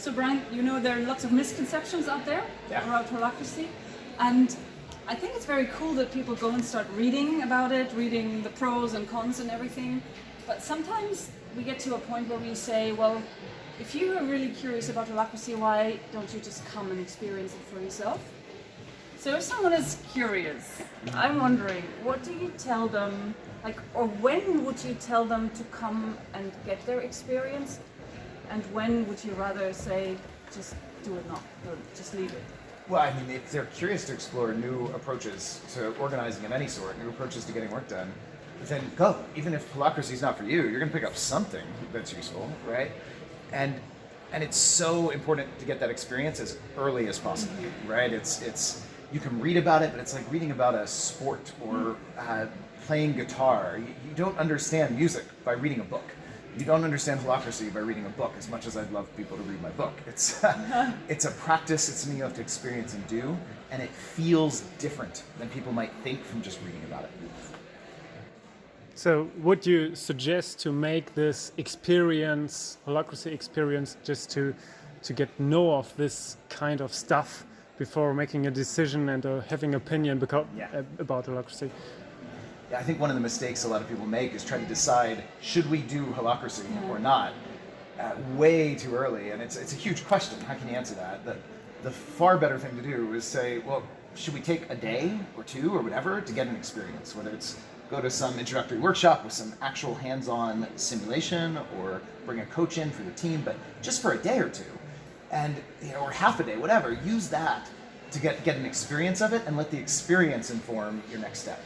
So Brian, you know there are lots of misconceptions out there about holacracy, and I think it's very cool that people go and start reading about it, reading the pros and cons and everything, but sometimes we get to a point where we say, well, if you are really curious about holacracy, why don't you just come and experience it for yourself? So if someone is curious, I'm wondering, what do you tell them, or when would you tell them to come and get their experience? And when would you rather say, just do it not, or just leave it? Well, I mean, if they're curious to explore new approaches to organizing of any sort, new approaches to getting work done, then go. Even if holacracy is not for you, you're going to pick up something that's useful, right? And it's so important to get that experience as early as possible, right? It's you can read about it, but it's like reading about a sport or playing guitar. You don't understand music by reading a book. You don't understand holacracy by reading a book as much as I'd love people to read my book. It's a practice, it's something you have to experience and do, and it feels different than people might think from just reading about it. So would you suggest to make this experience, holacracy experience, just to get know of this kind of stuff before making a decision and having opinion about holacracy? Yeah, I think one of the mistakes a lot of people make is try to decide, should we do holacracy or not, way too early. And it's a huge question. How can you answer that? The far better thing to do is say, well, should we take a day or two or whatever to get an experience, whether it's go to some introductory workshop with some actual hands-on simulation or bring a coach in for the team, but just for a day or two, and or half a day, whatever, use that to get an experience of it and let the experience inform your next step.